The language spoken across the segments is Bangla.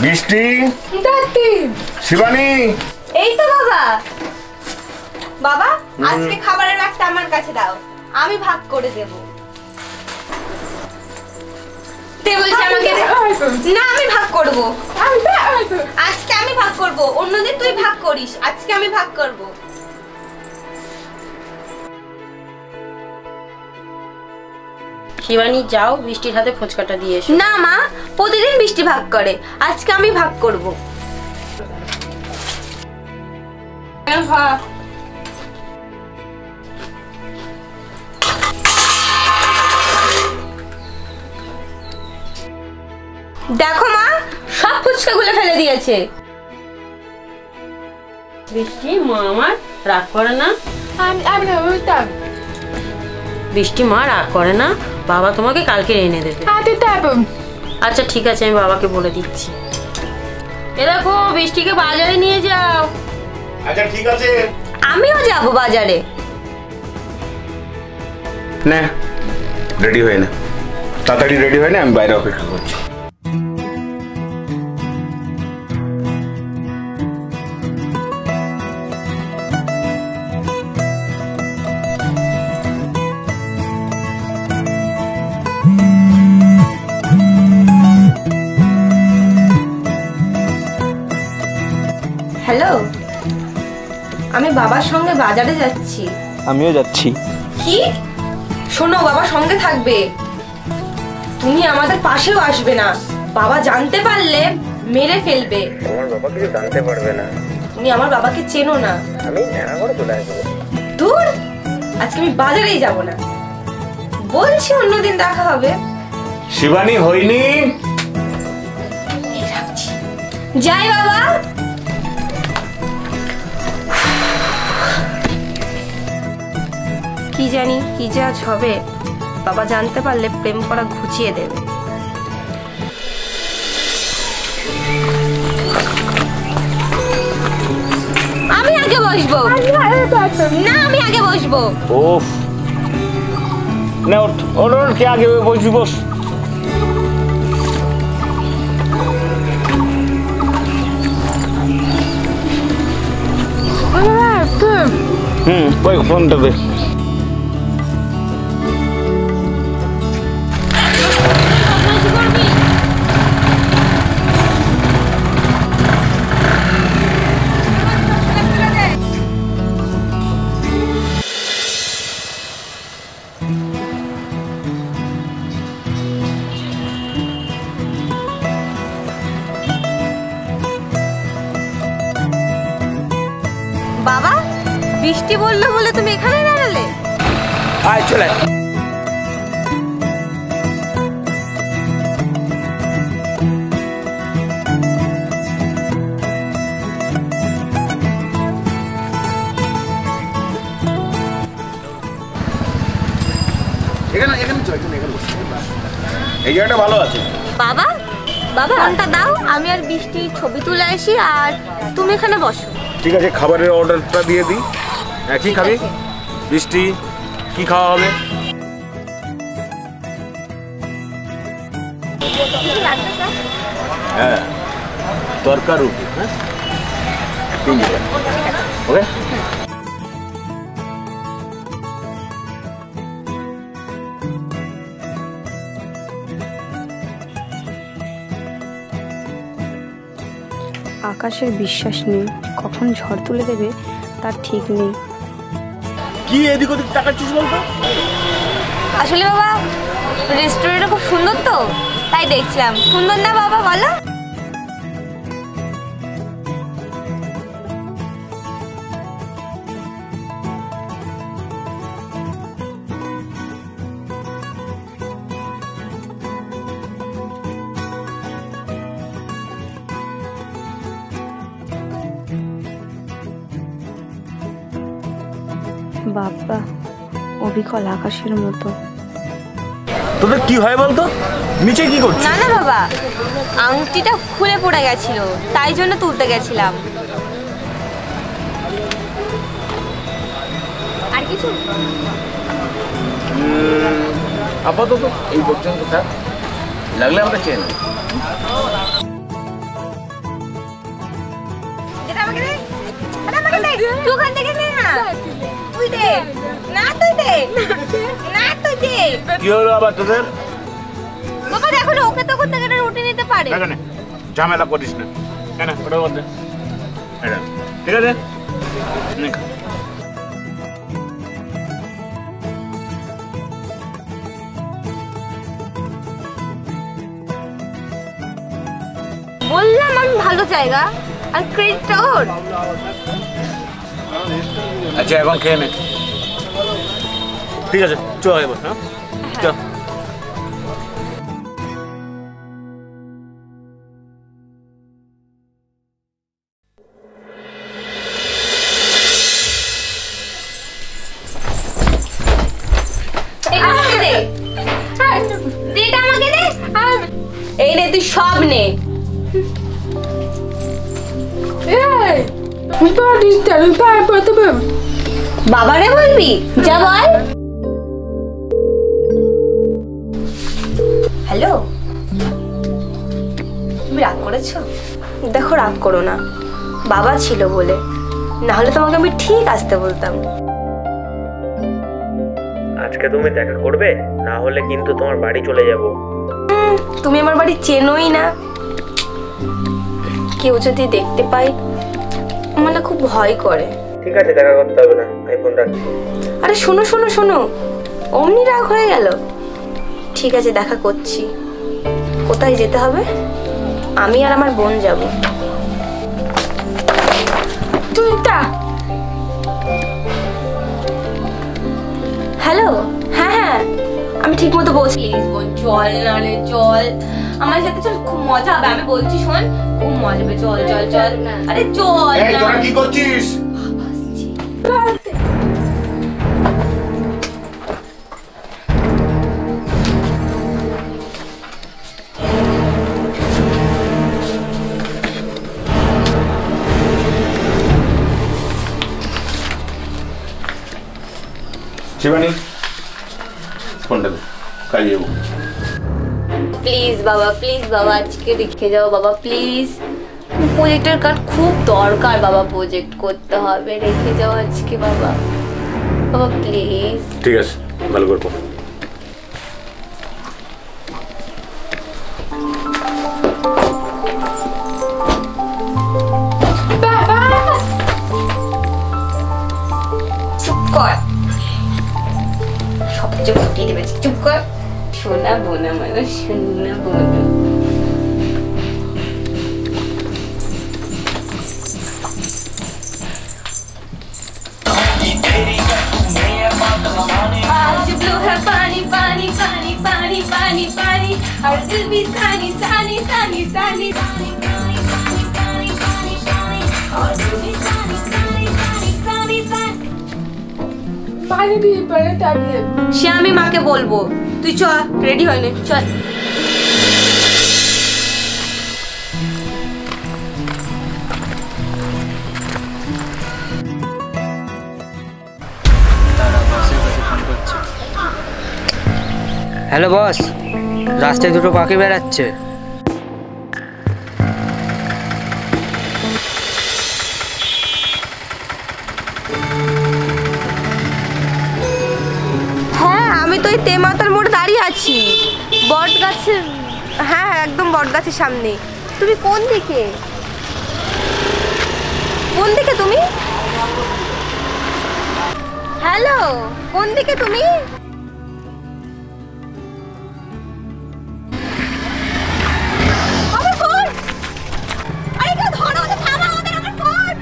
বৃষ্টি, শিবানী। এই তো বাবা। বাবা আজকে খাবারের ব্যাগটা আমার কাছে দাও, আমি ভাগ করে দেব। বলছি আমাকে না, আমি ভাগ করব। আজকে আমি ভাগ করব, অন্যদিন তুই ভাগ করিস, আজকে আমি ভাগ করব। শিবানী যাও, বৃষ্টির হাতে ফুচকাটা দিয়ে এসো। না মা, প্রতিদিন বৃষ্টি ভাগ করে, আজকে আমি ভাগ করব। দেখো মা, সব ফুচকাগুলো ফেলে দিয়েছে। বৃষ্টি, মা আমার রাগ করে না। বৃষ্টি, মা রাগ করে না, বাবা তোমাকে কালকে এনে দেবে। আচ্ছা ঠিক আছে, আমি বাবাকে বলে দিচ্ছি। এ দেখো, বৃষ্টিকে বাজারে নিয়ে যাও। আচ্ছা ঠিক আছে, আমিও যাব বাজারে। না রেডি হয়ে না, তাড়াতাড়ি রেডি হয়ে না, আমি বাইরে অপেক্ষা করছি। হ্যালো, আমি বাবার সঙ্গে বাজারে যাচ্ছি। আমিও যাচ্ছি। কি? শোনো, বাবা সঙ্গে থাকবে, তুমি আমাদের পাশেও আসবে না। বাবা জানতে পারলে মেরে ফেলবে। তোমার বাবা কিছু জানতে পারবে না। তুমি আমার বাবাকে চেনো না। আমি নেড়া করে চলে আসবো। দূর, আজকে আমি বাজারেই যাব না, বলছি অন্যদিন দেখা হবে। শিবানী, হয়নি? যাই বাবা। কি জানি কি যে আজ হবে, বাবা জানতে পারলে প্রেম করা ঘুচিয়ে দেবে। আমি আগে বসবো। না, আমি আগে বসবো। ওফ, না ওঠ ওঠ, কে আগে বসবি? বস। ফোনটা দে। বাবা, বৃষ্টি বললো বলে তুমি এখানে দাঁড়ালে? আয় চলে। এই জায়গাটা ভালো আছে। বাবা, বাবা ফোনটা দাও, আমি আর বৃষ্টি ছবি তুলে আসি, আর তুমি এখানে বসো। ঠিক আছে, খাবারের অর্ডারটা দিয়ে দিই। কি খাবি বৃষ্টি? কি খাওয়া হবে? হ্যাঁ, তরকা রুটি। হ্যাঁ, ওকে। আকাশের বিশ্বাস নেই, কখন ঝড় তুলে দেবে তার ঠিক নেই। কি এদিক ওদিক তাকাচ্ছিস বলতো? আসলে বাবা, রেস্টুরেন্টটা খুব সুন্দর তো, তাই দেখছিলাম। সুন্দর না বাবা, বলো? বাবা, অবিকল আকাশের মতো। তোদের কি হয় বলতো? নিচে কি করছিস? না না বাবা, আংটিটা খুলে পড়ে গেছিল, তাই জন্য তুলতে গেছিলাম। আর কিছু আপাতত এই পর্যন্ত থাক, লাগলে আমরা চেয়ে নেব। তুই ওখান থেকে নে না, তুই দে না, তুই দে না, তুই দে। কি হলো আবার তোদের? বাবা দেখো না, ওকে তখন থেকে রুটি নিতে পারে। এখানে ঝামেলা করিস না, কেন ওটা বলতে, ঠিক আছে? বললাম আমি ভালো জায়গা, আর ক্রেডিটটা ওর। আচ্ছা এখন খেয়ে নে, ঠিক আছে? চল এবার, হ্যাঁ চল। এই নে তুই সব নে। বাবারে বলবি, যা বল। হ্যালো, তুমি রাগ করেছো? দেখো রাগ করো না, বাবা ছিল বলে, না হলে তোমাকে আমি ঠিক আসতে বলতাম। আজকে তুমি দেখা করবে, না হলে কিন্তু তোমার বাড়ি চলে যাব। তুমি আমার বাড়ি চেনোই না, কেউ যদি দেখতে পায় আমার না খুব ভয় করে। ঠিক আছে, দেখা করতে হবে না, আমি ফোন রাখছি। আরে শোনো শোনো শোনো, অমনি রাগ হয়ে গেল। ঠিক আছে, দেখা করছি। কোথায় যেতে হবে? আমি আর আমার বোন যাব। হ্যালো, হ্যাঁ হ্যাঁ আমি ঠিক মতো বলছি। বোন চল না রে, চল আমার সাথে, চল, খুব মজা হবে। আমি বলছি শোন, খুব মজা হবে, চল চল চল। আরে চল না। তোরা কি করছিস? শিবানী, ফোনটা দে, কাজে যাবো। প্লিজ বাবা, প্লিজ বাবা, আজকে রেখে যাও বাবা, প্লিজ। প্রজেক্টের কার্ড খুব দরকার বাবা, প্রজেক্ট করতে হবে, রেখে যাও আজকে বাবা, বাবা প্লিজ। ঠিক আছে, ভালো করে পড়ো। চুপ কর, সবচেয়ে ফুটিয়ে দেবে, চুপ কর। শোনা বোনা মানে, শোনা বোনা। आज ब्लू है पानी पानी पानी पानी पानी पानी, और दिल भी सानी सानी सानी सानी, और दिल भी सानी सानी सानी सानी सानी। পানি দিয়ে পারে তাকিয়ে সে আমি মাকে বলবো। তুই চল, রেডি হয়ে নে, চল। হ্যালো বস, রাস্তায় দুটো পাখি বেড়াচ্ছে। হ্যাঁ আমি তো এই তেমাতার মোড়ে দাঁড়িয়ে আছি, বট গাছের, হ্যাঁ হ্যাঁ একদম বট গাছের সামনে। তুমি কোন দিকে, কোন দিকে তুমি? হ্যালো, কোন দিকে তুমি? আমার ফোন! আরে কেউ ধরো, ওদের থামাও, ওদের, আমার ফোন!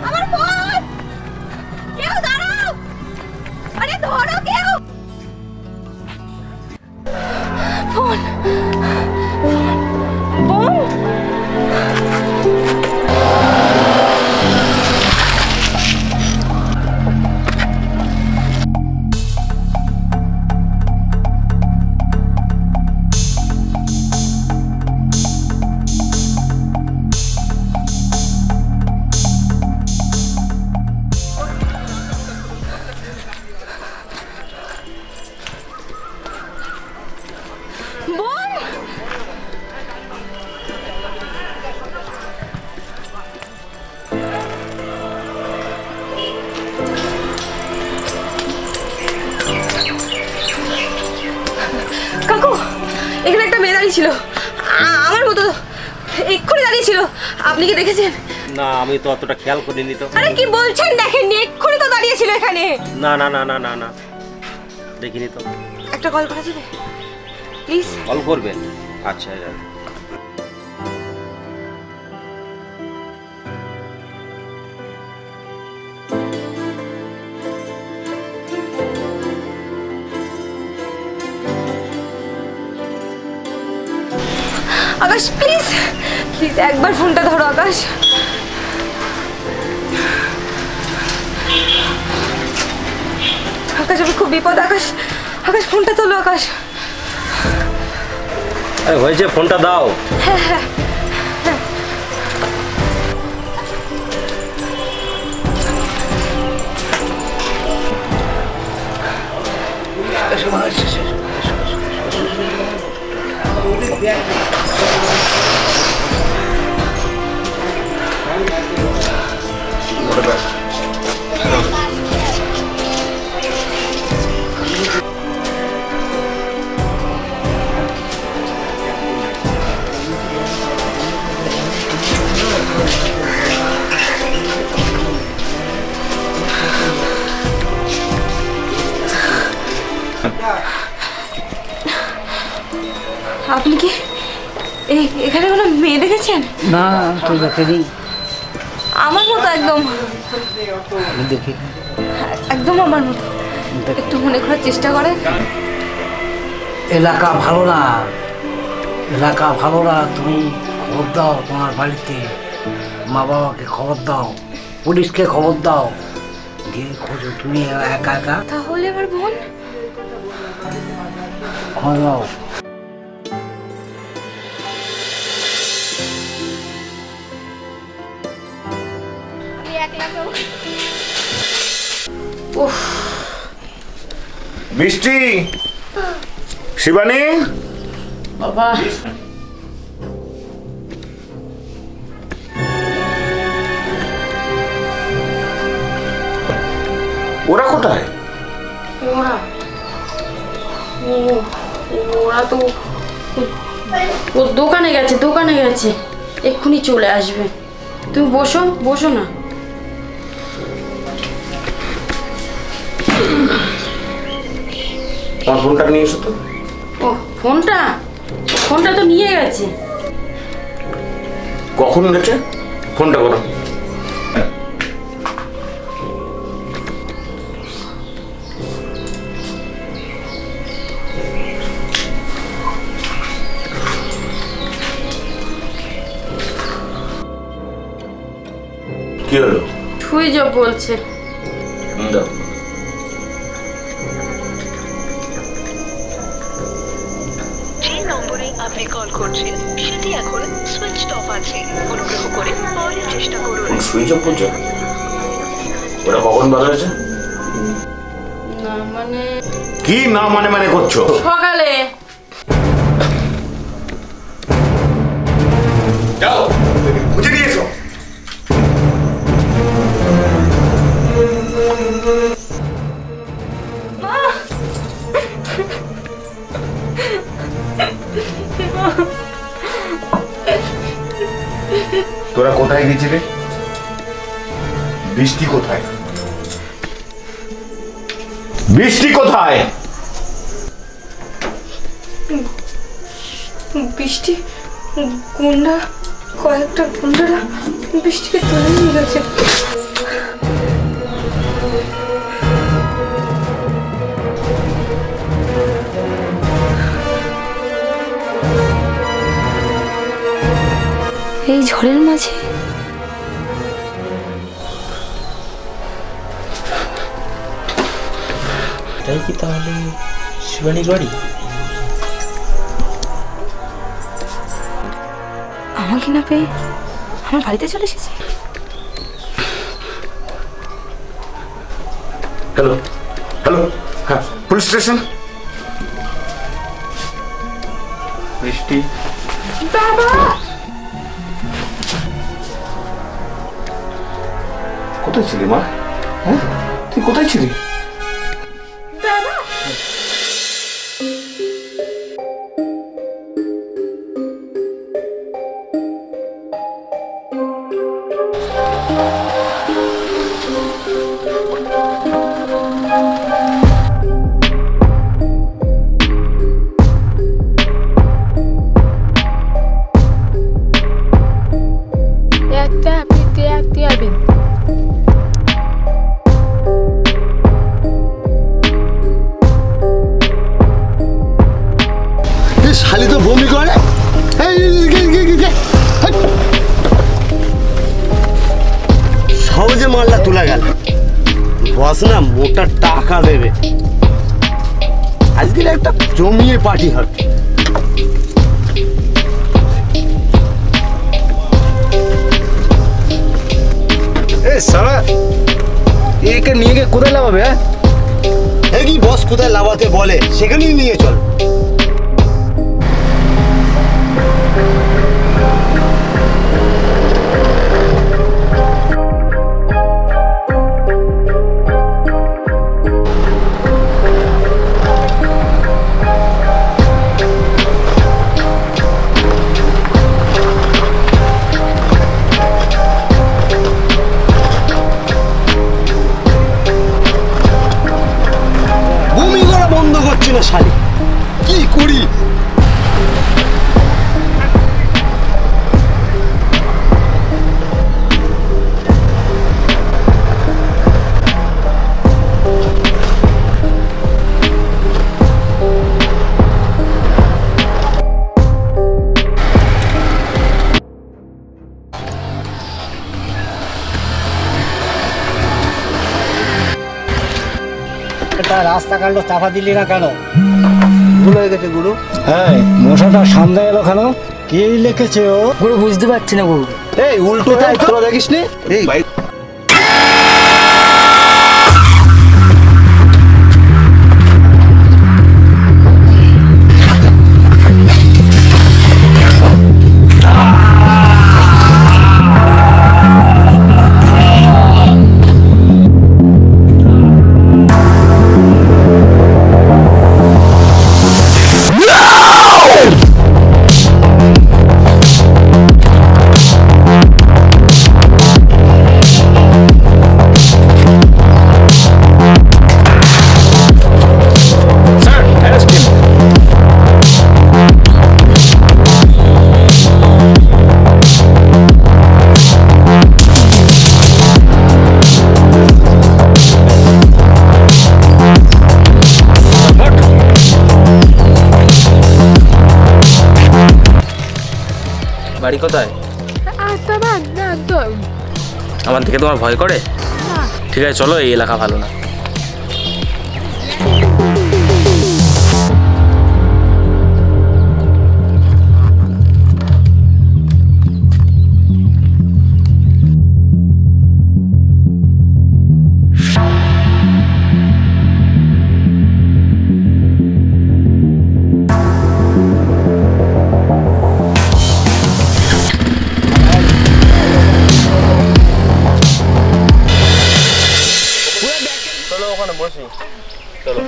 আমার ফোন! কেউ দাঁড়াও! আরে ধরো কেউ! ফোন! বোন! দাঁড়িয়েছিল, আমার মতো এক্ষুনি দাঁড়িয়েছিল। আপনি কি দেখেছেন? না, আমি তো অতটা খেয়াল করিনি তো। আরে কি বলছেন, দেখেননি? এক্ষুনি তো দাঁড়িয়েছিল এখানে। না না না না না না, দেখিনি তো। একটা কল করা যাবে প্লিজ? কল করবেন? আচ্ছা। আকাশ প্লিজ প্লিজ একবার ফোনটা ধরো আকাশ। আকাশ আমি খুব বিপদ। আকাশ আকাশ ফোনটা তোলো আকাশ। আরে হয়েছে, ফোনটা দাও। হ্যাঁ। আপনি কি এখানে কোনো মেয়ে দেখেছেন? না তো দেখিনি। আমার মতো একদম, দেখি একদম আমার মতো। একটু মনে করার চেষ্টা করে। এলাকা ভালো না, এলাকা ভালো না। তুমি খবর দাও তোমার বাড়িতে, মা বাবাকে খবর দাও, পুলিশকে খবর দাও, গিয়ে খোঁজো। তুমি একা একা তাহলে আমার বোন খবর দাও। বৃষ্টি, শিবানী, বাবা ওরা কোথায়? ওরা তো দোকানে গেছে, এক্ষুনি চলে আসবে। তুমি বসো না। আমার ফোনটা নিয়ে এসো তো। ও ফোনটা তো নিয়ে গেছে। কখন গেছে? ফোনটা করো। কি হলো? সুইচ অফ বলছে। দাও। যে নম্বরে আপনি কল করছেন সেটি এখন সুইচ অফ আছে। অনুগ্রহ করে পরে চেষ্টা করুন। সুইচ অফ করছো? ওরা কখন বাজেছে? না মানে কি না মানে করছো? সকালে। যাও খুঁজে নিয়ে এসো। তোরা কোথায় গেছিলে? বৃষ্টি কোথায়? বৃষ্টি কোথায়? বৃষ্টি গুন্ডা, কয়েকটা গুন্ডারা বৃষ্টিকে তুলে নিয়ে গেছে। এই ঝড়ের মাঝে এটাই কি তাহলে শিবানীর বাড়ি? আমাকে না পেয়ে আমার বাড়িতে চলে এসেছে। হ্যালো হ্যাঁ, পুলিশ স্টেশন। বৃষ্টি, কোথায় ছিলি মা? হ্যাঁ, তুই কোথায় ছিলি? শালি তো বমি করে। সহজে মালটা তোলা গেল। বস না মোটা টাকা দেবে, আজকের একটা জমিয়ে পার্টি হবে। সারা একে নিয়ে গিয়ে কোথায় লাগাবে? হ্যাঁ কি বস কোথায় লাগাতে বলে সেখানেই নিয়ে চল। শালি কি করি? রাস্তা কাটলো চাপা দিলি না কেন? ভুল হয়ে গেছে গুরু। হ্যাঁ মশাটা সামনে এলো কেন? কি লিখেছে ও? গুরু বুঝতে পারছি না গুরু। এই উল্টো তোরা দেখিস নি? এই ভাই বাড়ি কোথায়? আমার থেকে তোমার ভয় করে? ঠিক আছে চলো, এই এলাকা ভালো না। ওখানে বসি, চলো।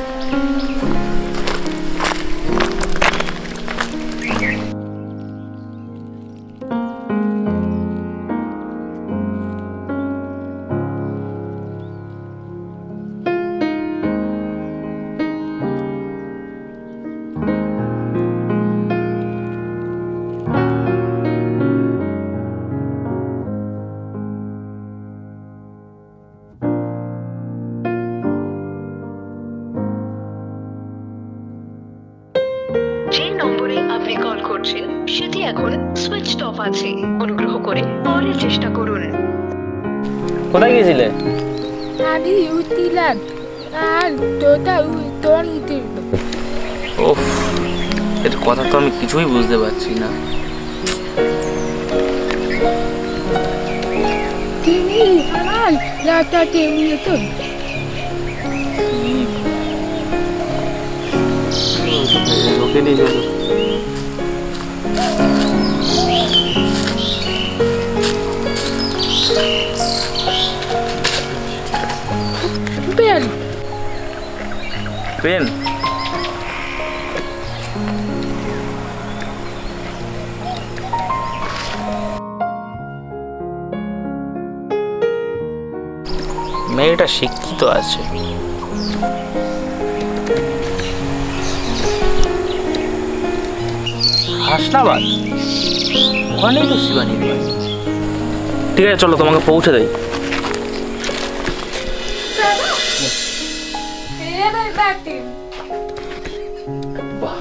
যে নম্বরে আপনি কল করছেন সেটি এখন সুইচড অফ আছে। অনুগ্রহ করে পরে চেষ্টা করুন। কোথায় গিয়েছিলে? ওফ, এর কথা তো আমি কিছুই বুঝতে পারছি না। ওকে নিয়ে চলো। পেন মেয়েটা শিক্ষিত আছে। হাসনাবাদ, ওখানেই তো শিবানীর বাড়ি। ঠিক আছে চলো তোমাকে পৌঁছে দেই। বাহ